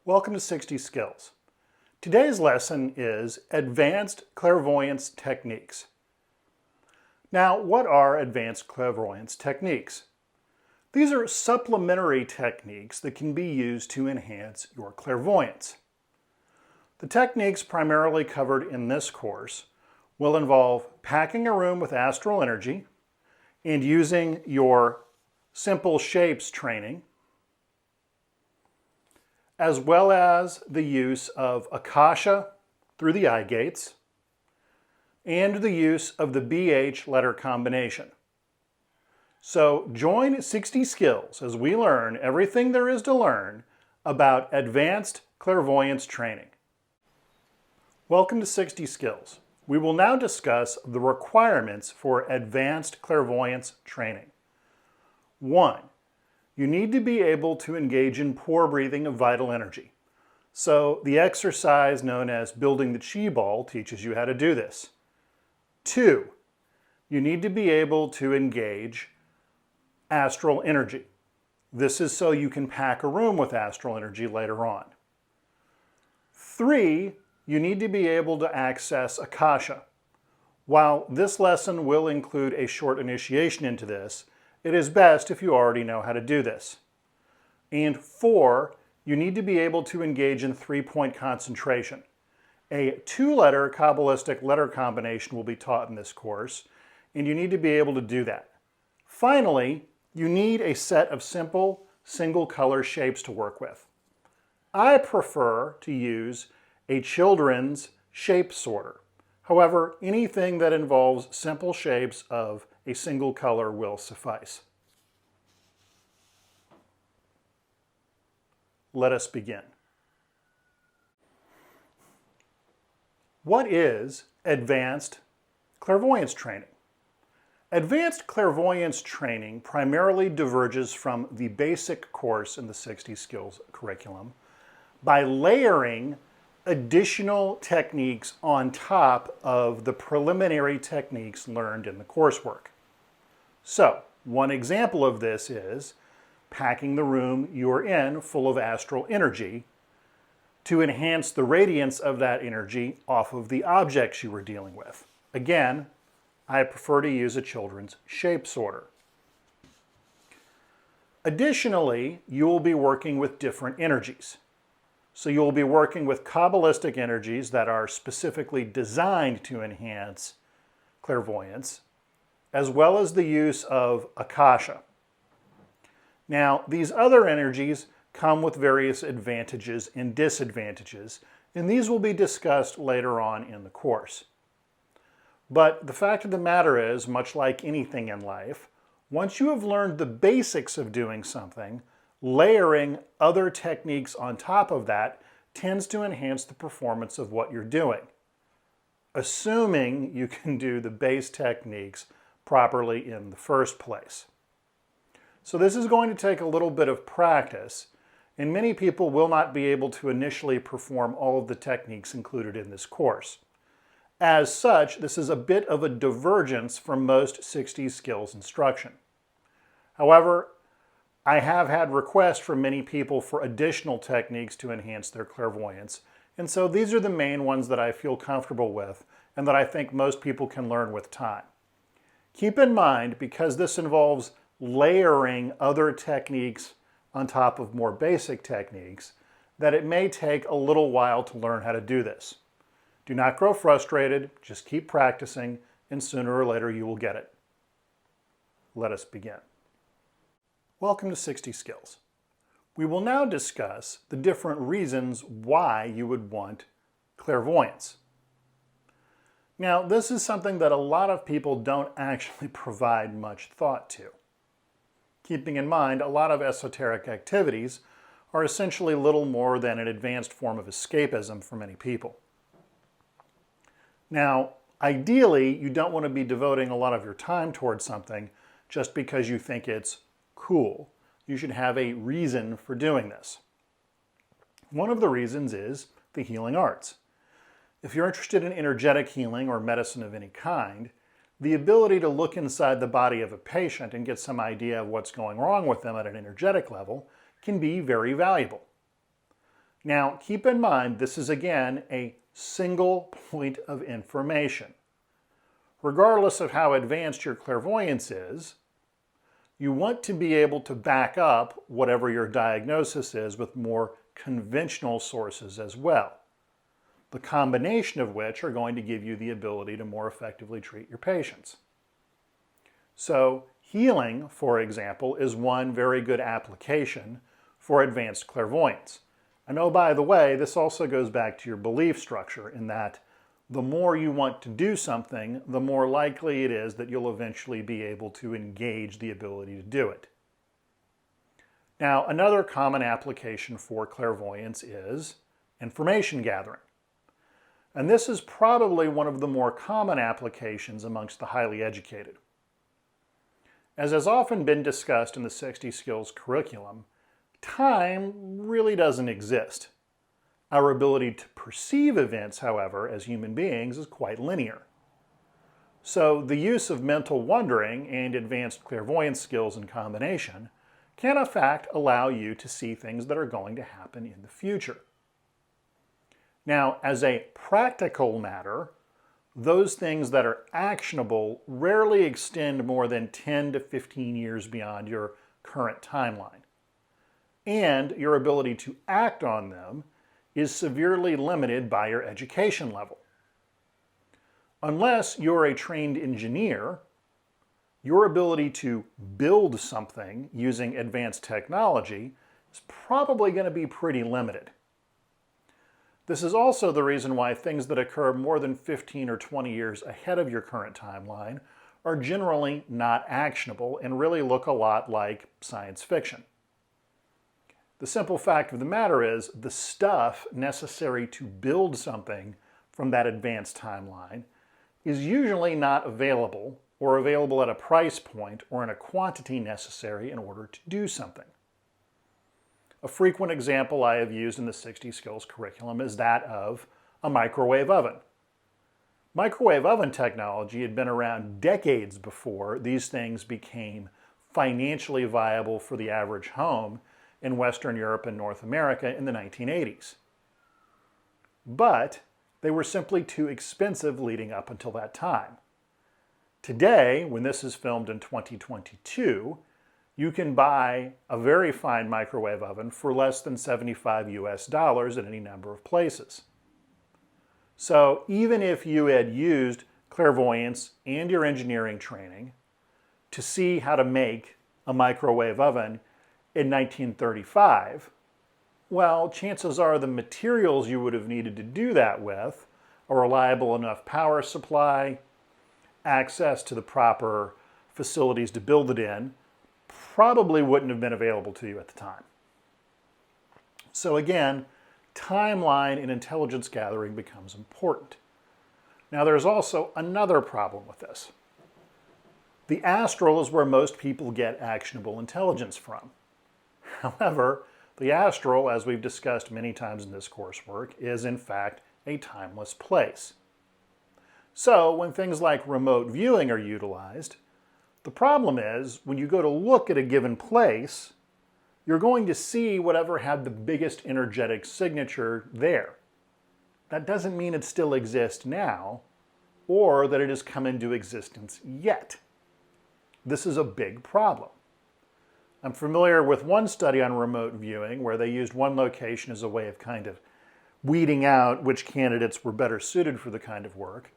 Welcome to 60 Skills. Today's lesson is Advanced Clairvoyance Techniques. Now, what are advanced clairvoyance techniques? These are supplementary techniques that can be used to enhance your clairvoyance. The techniques primarily covered in this course will involve packing a room with astral energy and using your simple shapes training, as well as the use of Akasha through the eye gates, and the use of the BH letter combination. So join 60 Skills as we learn everything there is to learn about advanced clairvoyance training. Welcome to 60 Skills. We will now discuss the requirements for advanced clairvoyance training. 1. You need to be able to engage in pore breathing of vital energy. So the exercise known as building the chi ball teaches you how to do this. 2. You need to be able to engage astral energy. This is so you can pack a room with astral energy later on. 3. You need to be able to access Akasha. While this lesson will include a short initiation into this, it is best if you already know how to do this. And 4, you need to be able to engage in 3-point concentration. A 2-letter Kabbalistic letter combination will be taught in this course, and you need to be able to do that. Finally, you need a set of simple, single-color shapes to work with. I prefer to use a children's shape sorter. However, anything that involves simple shapes of a single color will suffice. Let us begin. What is advanced clairvoyance training? Advanced clairvoyance training primarily diverges from the basic course in the 60 Skills curriculum by layering additional techniques on top of the preliminary techniques learned in the coursework. So, one example of this is packing the room you're in full of astral energy to enhance the radiance of that energy off of the objects you were dealing with. Again, I prefer to use a children's shape sorter. Additionally, you will be working with different energies. So you'll be working with Kabbalistic energies that are specifically designed to enhance clairvoyance, as well as the use of Akasha. Now, these other energies come with various advantages and disadvantages, and these will be discussed later on in the course. But the fact of the matter is, much like anything in life, once you have learned the basics of doing something, layering other techniques on top of that tends to enhance the performance of what you're doing, assuming you can do the base techniques properly in the first place. So this is going to take a little bit of practice, and many people will not be able to initially perform all of the techniques included in this course. As such, this is a bit of a divergence from most 60 Skills instruction. However, I have had requests from many people for additional techniques to enhance their clairvoyance, and so these are the main ones that I feel comfortable with and that I think most people can learn with time. Keep in mind, because this involves layering other techniques on top of more basic techniques, that it may take a little while to learn how to do this. Do not grow frustrated, just keep practicing, and sooner or later you will get it. Let us begin. Welcome to 60 Skills. We will now discuss the different reasons why you would want clairvoyance. Now, this is something that a lot of people don't actually provide much thought to. Keeping in mind, a lot of esoteric activities are essentially little more than an advanced form of escapism for many people. Now, ideally, you don't want to be devoting a lot of your time towards something just because you think it's cool. You should have a reason for doing this. One of the reasons is the healing arts. If you're interested in energetic healing or medicine of any kind, the ability to look inside the body of a patient and get some idea of what's going wrong with them at an energetic level can be very valuable. Now, keep in mind, this is again a single point of information. Regardless of how advanced your clairvoyance is, you want to be able to back up whatever your diagnosis is with more conventional sources as well, the combination of which are going to give you the ability to more effectively treat your patients. So, healing, for example, is one very good application for advanced clairvoyance. And oh, by the way, this also goes back to your belief structure in that the more you want to do something, the more likely it is that you'll eventually be able to engage the ability to do it. Now, another common application for clairvoyance is information gathering. And this is probably one of the more common applications amongst the highly educated. As has often been discussed in the 60 Skills curriculum, time really doesn't exist. Our ability to perceive events, however, as human beings is quite linear. So the use of mental wandering and advanced clairvoyance skills in combination can in fact allow you to see things that are going to happen in the future. Now, as a practical matter, those things that are actionable rarely extend more than 10 to 15 years beyond your current timeline. And your ability to act on them is severely limited by your education level. Unless you're a trained engineer, your ability to build something using advanced technology is probably going to be pretty limited. This is also the reason why things that occur more than 15 or 20 years ahead of your current timeline are generally not actionable and really look a lot like science fiction. The simple fact of the matter is the stuff necessary to build something from that advanced timeline is usually not available or available at a price point or in a quantity necessary in order to do something. A frequent example I have used in the 60 Skills curriculum is that of a microwave oven. Microwave oven technology had been around decades before these things became financially viable for the average home in Western Europe and North America in the 1980s. But they were simply too expensive leading up until that time. Today, when this is filmed in 2022, you can buy a very fine microwave oven for less than $75 US at any number of places. So even if you had used clairvoyance and your engineering training to see how to make a microwave oven in 1935, well, chances are the materials you would have needed to do that with, a reliable enough power supply, access to the proper facilities to build it in, probably wouldn't have been available to you at the time. So again, timeline in intelligence gathering becomes important. Now there's also another problem with this. The astral is where most people get actionable intelligence from. However, the astral, as we've discussed many times in this coursework, is in fact a timeless place. So when things like remote viewing are utilized, the problem is when you go to look at a given place, you're going to see whatever had the biggest energetic signature there. That doesn't mean it still exists now, or that it has come into existence yet. This is a big problem. I'm familiar with one study on remote viewing where they used one location as a way of kind of weeding out which candidates were better suited for the kind of work.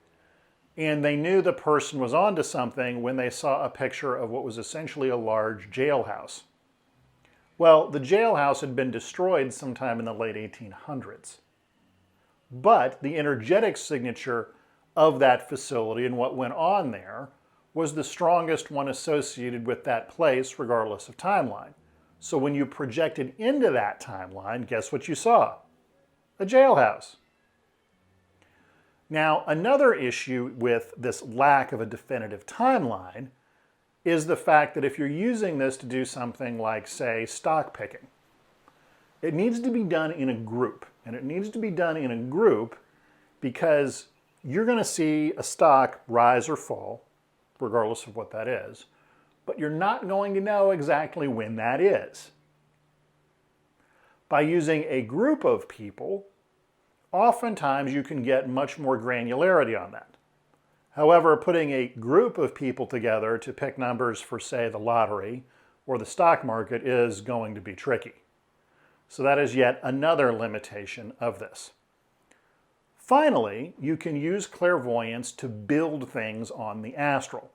And they knew the person was onto something when they saw a picture of what was essentially a large jailhouse. Well, the jailhouse had been destroyed sometime in the late 1800s. But the energetic signature of that facility and what went on there was the strongest one associated with that place regardless of timeline. So when you projected into that timeline, guess what you saw? A jailhouse. Now, another issue with this lack of a definitive timeline is the fact that if you're using this to do something like, say, stock picking, it needs to be done in a group. And it needs to be done in a group because you're going to see a stock rise or fall, regardless of what that is, but you're not going to know exactly when that is. By using a group of people, oftentimes you can get much more granularity on that. However, putting a group of people together to pick numbers for, say, the lottery or the stock market is going to be tricky. So that is yet another limitation of this. Finally, you can use clairvoyance to build things on the astral.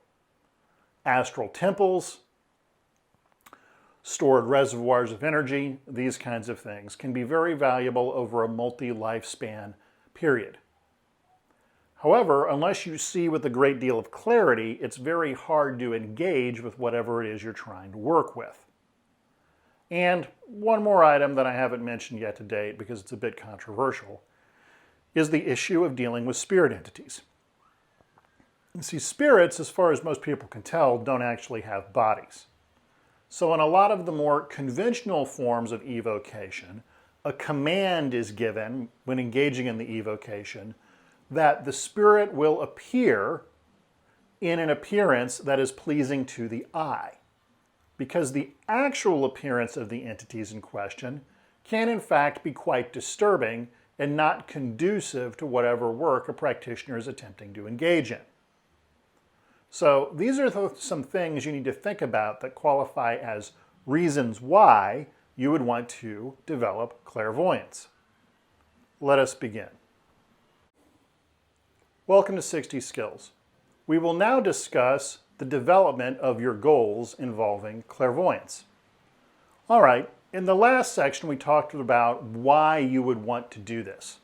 Astral temples, stored reservoirs of energy, these kinds of things can be very valuable over a multi-lifespan period. However, unless you see with a great deal of clarity, it's very hard to engage with whatever it is you're trying to work with. And one more item that I haven't mentioned yet to date, because it's a bit controversial, is the issue of dealing with spirit entities. You see, spirits, as far as most people can tell, don't actually have bodies. So in a lot of the more conventional forms of evocation, a command is given when engaging in the evocation that the spirit will appear in an appearance that is pleasing to the eye, because the actual appearance of the entities in question can in fact be quite disturbing and not conducive to whatever work a practitioner is attempting to engage in. So these are some things you need to think about that qualify as reasons why you would want to develop clairvoyance. Let us begin. Welcome to 60 Skills. We will now discuss the development of your goals involving clairvoyance. All right, in the last section we talked about why you would want to do this.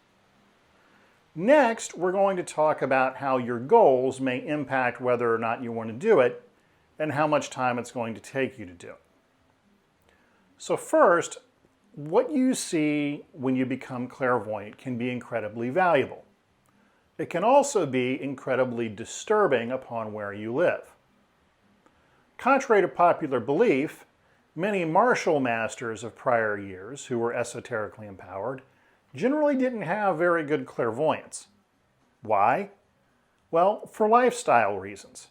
Next, we're going to talk about how your goals may impact whether or not you want to do it and how much time it's going to take you to do it. So first, what you see when you become clairvoyant can be incredibly valuable. It can also be incredibly disturbing upon where you live. Contrary to popular belief, many martial masters of prior years who were esoterically empowered generally didn't have very good clairvoyance. Why? Well, for lifestyle reasons.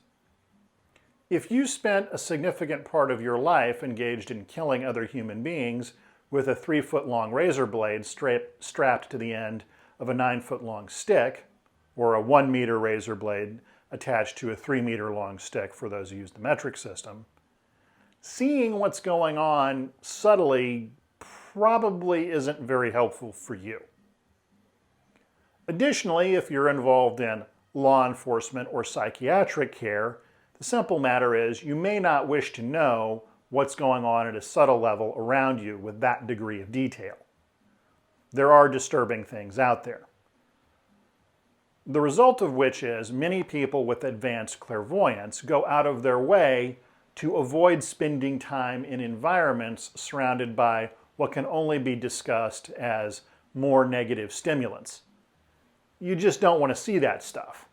If you spent a significant part of your life engaged in killing other human beings with a 3-foot-long razor blade strapped to the end of a 9-foot-long stick, or a 1-meter razor blade attached to a 3-meter-long stick for those who use the metric system, seeing what's going on subtly probably isn't very helpful for you. Additionally, if you're involved in law enforcement or psychiatric care, the simple matter is you may not wish to know what's going on at a subtle level around you with that degree of detail. There are disturbing things out there. The result of which is many people with advanced clairvoyance go out of their way to avoid spending time in environments surrounded by what can only be discussed as more negative stimulants. You just don't want to see that stuff.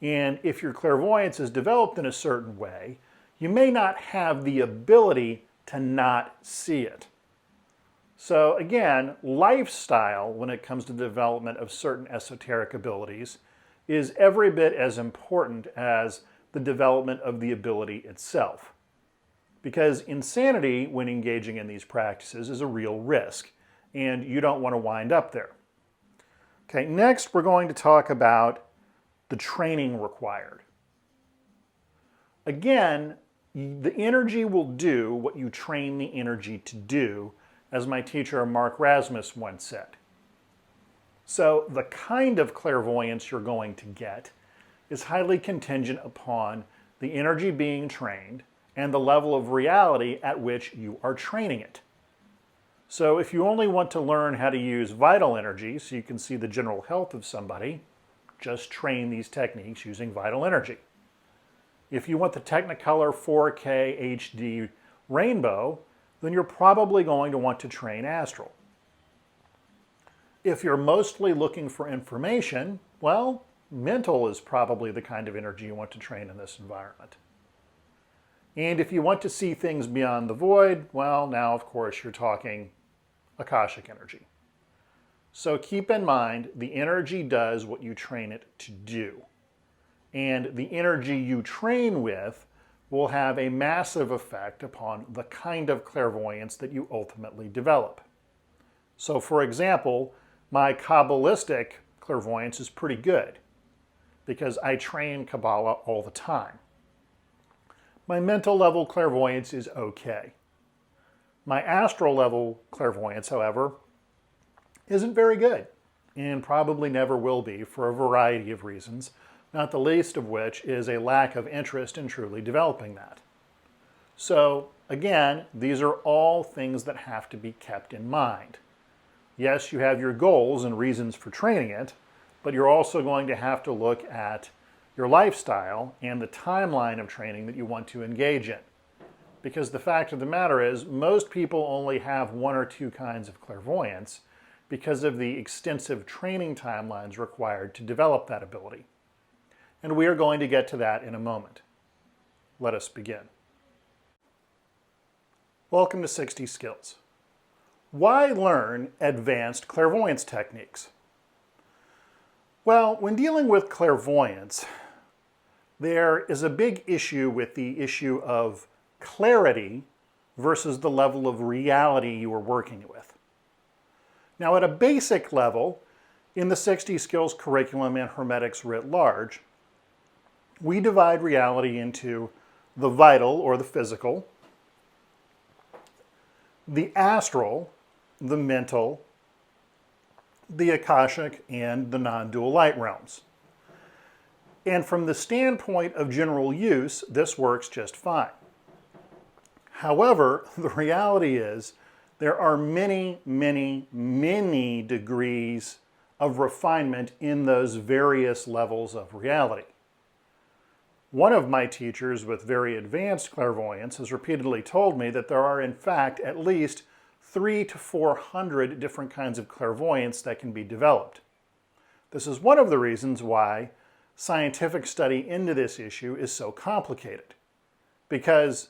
And if your clairvoyance is developed in a certain way, you may not have the ability to not see it. So again, lifestyle, when it comes to the development of certain esoteric abilities, is every bit as important as the development of the ability itself. Because insanity, when engaging in these practices, is a real risk, and you don't want to wind up there. Okay, next we're going to talk about the training required. Again, the energy will do what you train the energy to do, as my teacher Mark Rasmus once said. So the kind of clairvoyance you're going to get is highly contingent upon the energy being trained and the level of reality at which you are training it. So if you only want to learn how to use vital energy so you can see the general health of somebody, just train these techniques using vital energy. If you want the Technicolor 4K HD rainbow, then you're probably going to want to train astral. If you're mostly looking for information, well, mental is probably the kind of energy you want to train in this environment. And if you want to see things beyond the void, well, now of course you're talking Akashic energy. So keep in mind, the energy does what you train it to do. And the energy you train with will have a massive effect upon the kind of clairvoyance that you ultimately develop. So for example, my Kabbalistic clairvoyance is pretty good because I train Kabbalah all the time. My mental level clairvoyance is okay. My astral level clairvoyance, however, isn't very good and probably never will be for a variety of reasons, not the least of which is a lack of interest in truly developing that. So again, these are all things that have to be kept in mind. Yes, you have your goals and reasons for training it, but you're also going to have to look at your lifestyle and the timeline of training that you want to engage in. Because the fact of the matter is, most people only have one or two kinds of clairvoyance because of the extensive training timelines required to develop that ability. And we are going to get to that in a moment. Let us begin. Welcome to 60 Skills. Why learn advanced clairvoyance techniques? Well, when dealing with clairvoyance, there is a big issue with the issue of clarity versus the level of reality you are working with. Now, at a basic level, in the 60 Skills curriculum and Hermetics writ large, we divide reality into the vital or the physical, the astral, the mental, the Akashic, and the non-dual light realms. And from the standpoint of general use, this works just fine. However, the reality is there are many, many, many degrees of refinement in those various levels of reality. One of my teachers with very advanced clairvoyance has repeatedly told me that there are in fact at least 300 to 400 different kinds of clairvoyance that can be developed. This is one of the reasons why scientific study into this issue is so complicated, because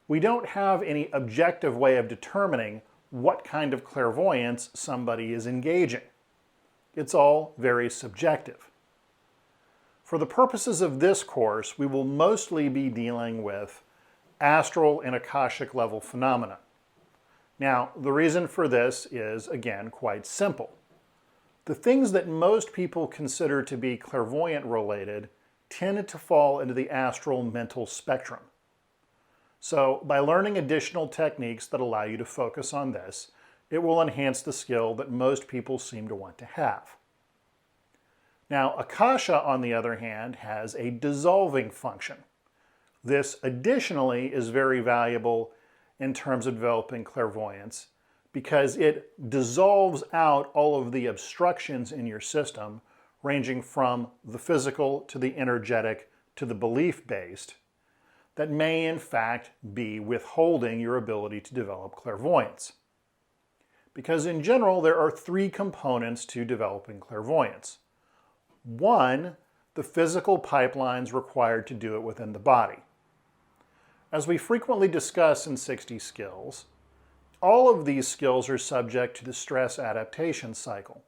we don't have any objective way of determining what kind of clairvoyance somebody is engaging. It's all very subjective. For the purposes of this course, we will mostly be dealing with astral and Akashic level phenomena. Now, the reason for this is, again, quite simple. The things that most people consider to be clairvoyant related tend to fall into the astral mental spectrum. So by learning additional techniques that allow you to focus on this, it will enhance the skill that most people seem to want to have. Now, Akasha, on the other hand, has a dissolving function. This additionally is very valuable in terms of developing clairvoyance because it dissolves out all of the obstructions in your system, ranging from the physical to the energetic to the belief-based, that may in fact be withholding your ability to develop clairvoyance. Because in general, there are three components to developing clairvoyance. One, the physical pipelines required to do it within the body. As we frequently discuss in 60 Skills, all of these skills are subject to the stress adaptation cycle.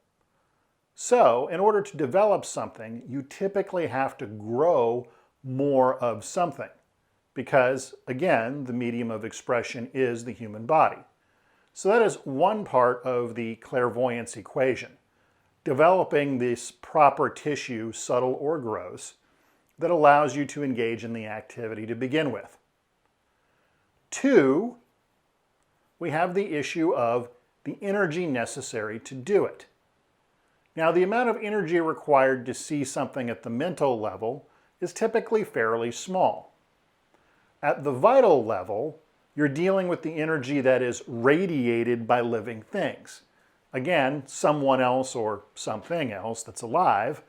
So, in order to develop something, you typically have to grow more of something. Because, again, the medium of expression is the human body. So that is one part of the clairvoyance equation, developing this proper tissue, subtle or gross, that allows you to engage in the activity to begin with. Two, we have the issue of the energy necessary to do it. Now, the amount of energy required to see something at the mental level is typically fairly small. At the vital level, you're dealing with the energy that is radiated by living things. Again, someone else or something else that's alive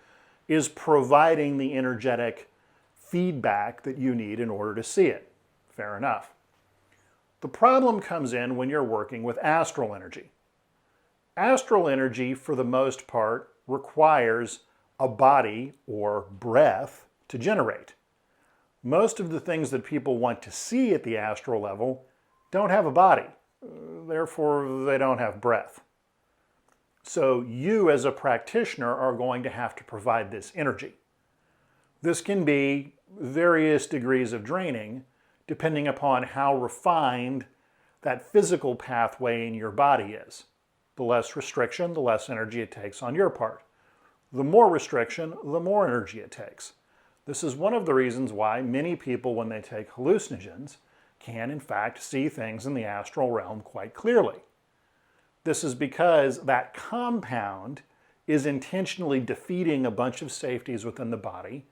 is providing the energetic feedback that you need in order to see it. Fair enough. The problem comes in when you're working with astral energy. Astral energy, for the most part, requires a body or breath to generate. Most of the things that people want to see at the astral level don't have a body, therefore they don't have breath. So you as a practitioner are going to have to provide this energy. This can be various degrees of draining depending upon how refined that physical pathway in your body is. The less restriction, the less energy it takes on your part. The more restriction, the more energy it takes. This is one of the reasons why many people, when they take hallucinogens, can in fact see things in the astral realm quite clearly. This is because that compound is intentionally defeating a bunch of safeties within the body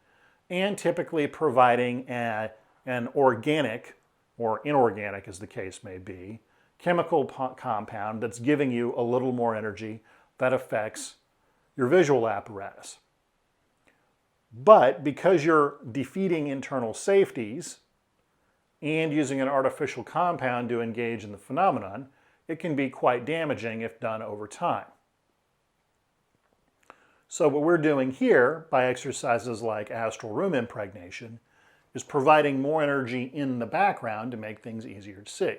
and typically providing an organic, or inorganic as the case may be, chemical compound that's giving you a little more energy that affects your visual apparatus. But because you're defeating internal safeties and using an artificial compound to engage in the phenomenon, it can be quite damaging if done over time. So what we're doing here by exercises like astral room impregnation is providing more energy in the background to make things easier to see.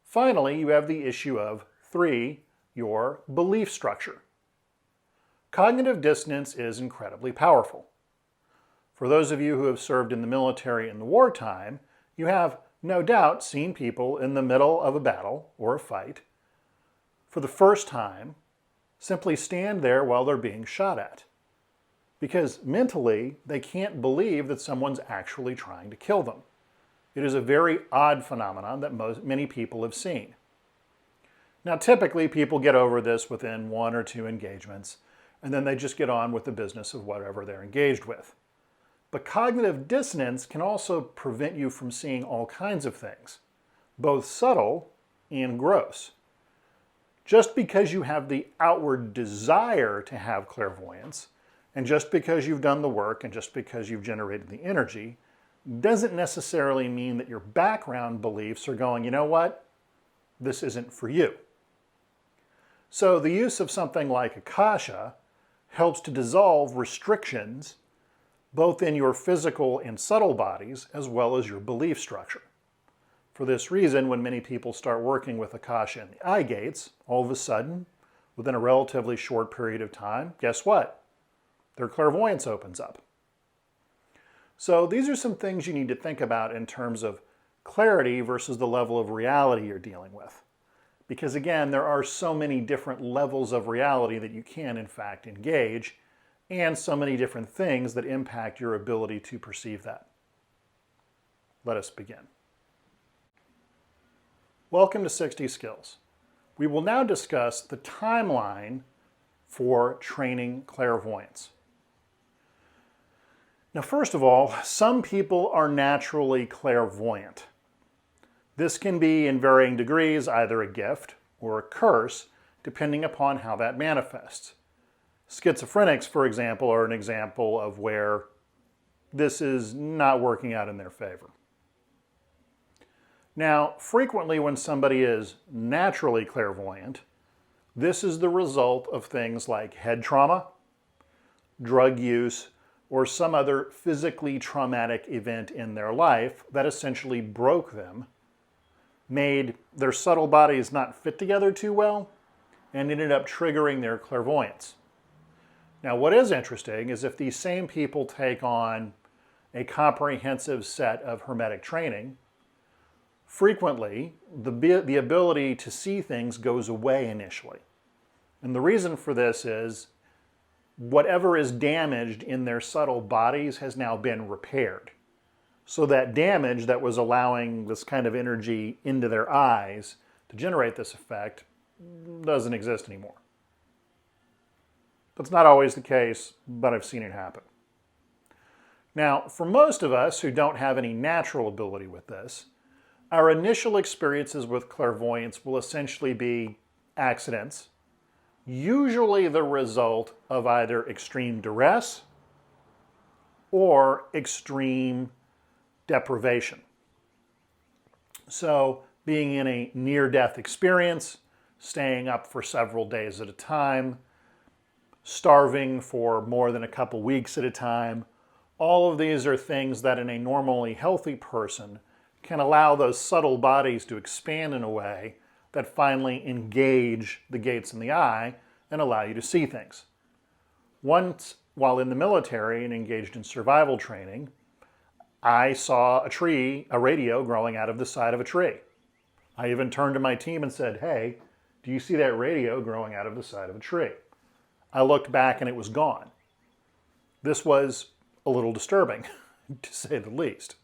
Finally, you have the issue of 3, your belief structure. Cognitive dissonance is incredibly powerful. For those of you who have served in the military in the wartime, you have no doubt seen people in the middle of a battle or a fight for the first time simply stand there while they're being shot at. Because mentally, they can't believe that someone's actually trying to kill them. It is a very odd phenomenon that many people have seen. Now, typically, people get over this within 1 or 2 engagements, and then they just get on with the business of whatever they're engaged with. But cognitive dissonance can also prevent you from seeing all kinds of things, both subtle and gross. Just because you have the outward desire to have clairvoyance, and just because you've done the work, and just because you've generated the energy, doesn't necessarily mean that your background beliefs are going, you know what, this isn't for you. So the use of something like Akasha helps to dissolve restrictions both in your physical and subtle bodies as well as your belief structure. For this reason, when many people start working with Akasha and the eye gates, all of a sudden, within a relatively short period of time, guess what? Their clairvoyance opens up. So these are some things you need to think about in terms of clarity versus the level of reality you're dealing with. Because again, there are so many different levels of reality that you can in fact engage, and so many different things that impact your ability to perceive that. Let us begin. Welcome to 60 Skills. We will now discuss the timeline for training clairvoyance. Now, first of all, some people are naturally clairvoyant. This can be in varying degrees either a gift or a curse, depending upon how that manifests. Schizophrenics, for example, are an example of where this is not working out in their favor. Now, frequently when somebody is naturally clairvoyant, this is the result of things like head trauma, drug use, or some other physically traumatic event in their life that essentially broke them, made their subtle bodies not fit together too well, and ended up triggering their clairvoyance. Now, what is interesting is if these same people take on a comprehensive set of hermetic training, frequently the ability to see things goes away initially. And the reason for this is whatever is damaged in their subtle bodies has now been repaired. So that damage that was allowing this kind of energy into their eyes to generate this effect doesn't exist anymore. That's not always the case, but I've seen it happen. Now, for most of us who don't have any natural ability with this, our initial experiences with clairvoyance will essentially be accidents, usually the result of either extreme duress or extreme deprivation. So, being in a near-death experience, staying up for several days at a time, starving for more than a couple weeks at a time, all of these are things that in a normally healthy person can allow those subtle bodies to expand in a way that finally engage the gates in the eye and allow you to see things. Once, while in the military and engaged in survival training, I saw a radio growing out of the side of a tree. I even turned to my team and said, hey, Do you see that radio growing out of the side of a tree? I looked back and it was gone. This was a little disturbing, to say the least.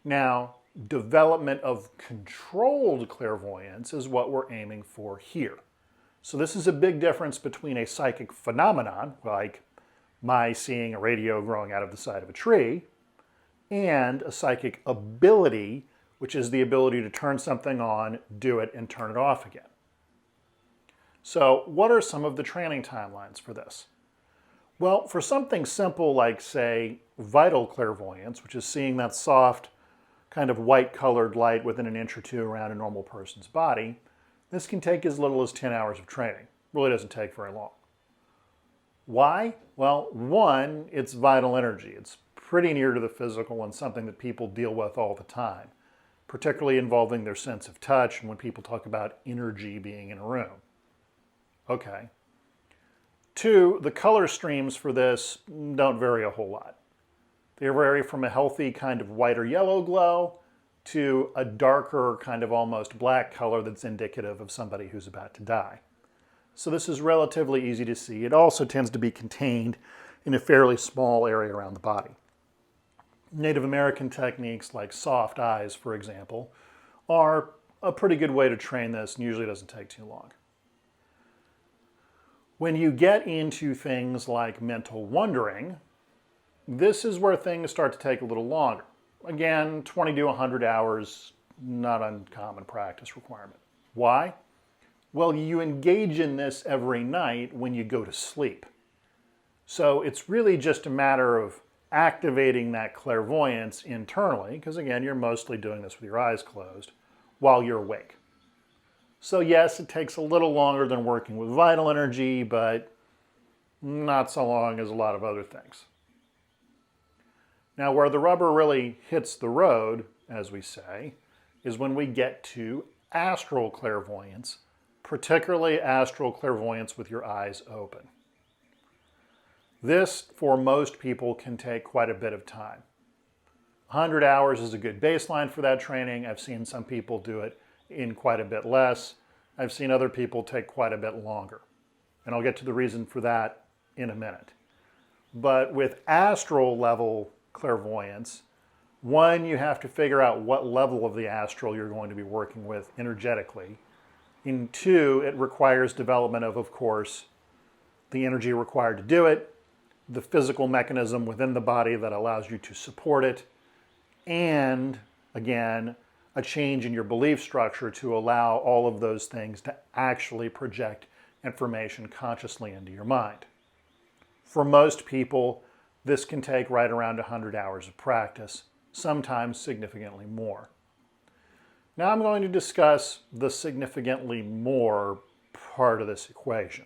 Now, development of controlled clairvoyance is what we're aiming for here. So this is a big difference between a psychic phenomenon, like my seeing a radio growing out of the side of a tree, and a psychic ability, which is the ability to turn something on, do it, and turn it off again. So what are some of the training timelines for this? Well, for something simple like, say, vital clairvoyance, which is seeing that soft, kind of white-colored light within an inch or two around a normal person's body, this can take as little as 10 hours of training. Really doesn't take very long. Why? Well, one, it's vital energy. It's pretty near to the physical and something that people deal with all the time, particularly involving their sense of touch and when people talk about energy being in a room. Okay. Two, the color streams for this don't vary a whole lot. They vary from a healthy kind of white or yellow glow to a darker kind of almost black color that's indicative of somebody who's about to die. So this is relatively easy to see. It also tends to be contained in a fairly small area around the body. Native American techniques like soft eyes, for example, are a pretty good way to train this and usually doesn't take too long. When you get into things like mental wandering, this is where things start to take a little longer. Again, 20 to 100 hours, not uncommon practice requirement. Why? Well, you engage in this every night when you go to sleep. So it's really just a matter of activating that clairvoyance internally, because again, you're mostly doing this with your eyes closed, while you're awake. So yes, it takes a little longer than working with vital energy, but not so long as a lot of other things. Now, where the rubber really hits the road, as we say, is when we get to astral clairvoyance, particularly astral clairvoyance with your eyes open. This, for most people, can take quite a bit of time. 100 hours is a good baseline for that training. I've seen some people do it in quite a bit less. I've seen other people take quite a bit longer. And I'll get to the reason for that in a minute. But with astral level clairvoyance, one, you have to figure out what level of the astral you're going to be working with energetically. And two, it requires development of course, the energy required to do it, the physical mechanism within the body that allows you to support it, and again, a change in your belief structure to allow all of those things to actually project information consciously into your mind. For most people, this can take right around 100 hours of practice, sometimes significantly more. Now I'm going to discuss the significantly more part of this equation.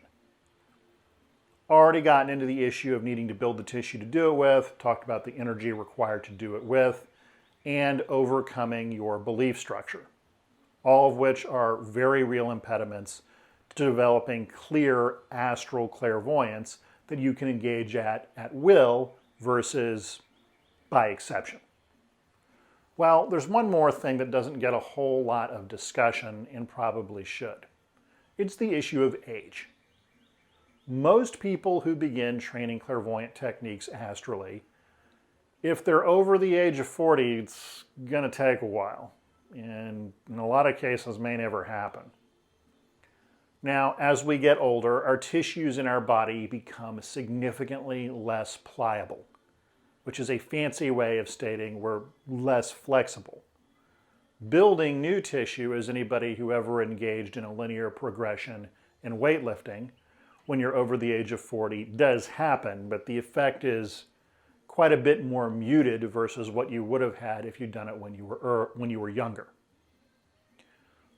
Already gotten into the issue of needing to build the tissue to do it with, talked about the energy required to do it with, and overcoming your belief structure, all of which are very real impediments to developing clear astral clairvoyance that you can engage at will versus by exception. Well, there's one more thing that doesn't get a whole lot of discussion and probably should. It's the issue of age. Most people who begin training clairvoyant techniques astrally, if they're over the age of 40, it's going to take a while, and in a lot of cases may never happen. Now, as we get older, our tissues in our body become significantly less pliable, which is a fancy way of stating we're less flexible. Building new tissue, as anybody who ever engaged in a linear progression in weightlifting, when you're over the age of 40, does happen, but the effect is quite a bit more muted versus what you would have had if you'd done it when you were younger.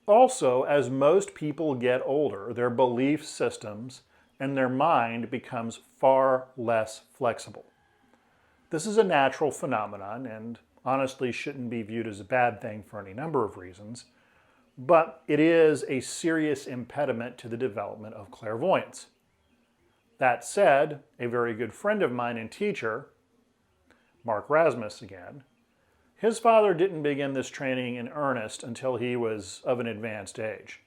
Also, as most people get older, their belief systems and their mind becomes far less flexible. This is a natural phenomenon and honestly shouldn't be viewed as a bad thing for any number of reasons, but it is a serious impediment to the development of clairvoyance. That said, a very good friend of mine and teacher, Mark Rasmus again, his father didn't begin this training in earnest until he was of an advanced age.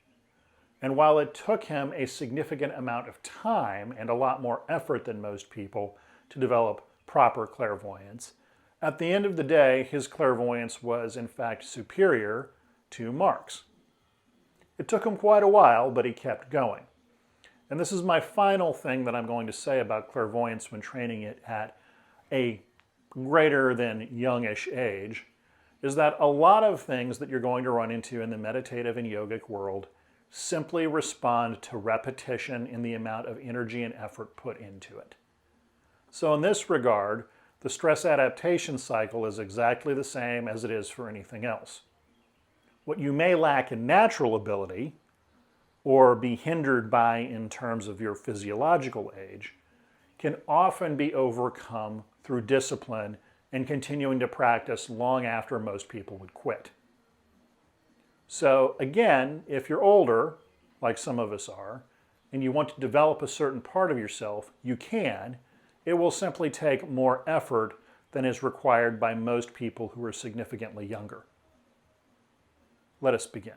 And while it took him a significant amount of time and a lot more effort than most people to develop proper clairvoyance, at the end of the day, his clairvoyance was in fact superior to Mark's. It took him quite a while, but he kept going. And this is my final thing that I'm going to say about clairvoyance when training it at a greater than youngish age, is that a lot of things that you're going to run into in the meditative and yogic world simply respond to repetition in the amount of energy and effort put into it. So in this regard, the stress adaptation cycle is exactly the same as it is for anything else. What you may lack in natural ability, or be hindered by in terms of your physiological age, can often be overcome through discipline and continuing to practice long after most people would quit. So again, if you're older, like some of us are, and you want to develop a certain part of yourself, you can. It will simply take more effort than is required by most people who are significantly younger. Let us begin.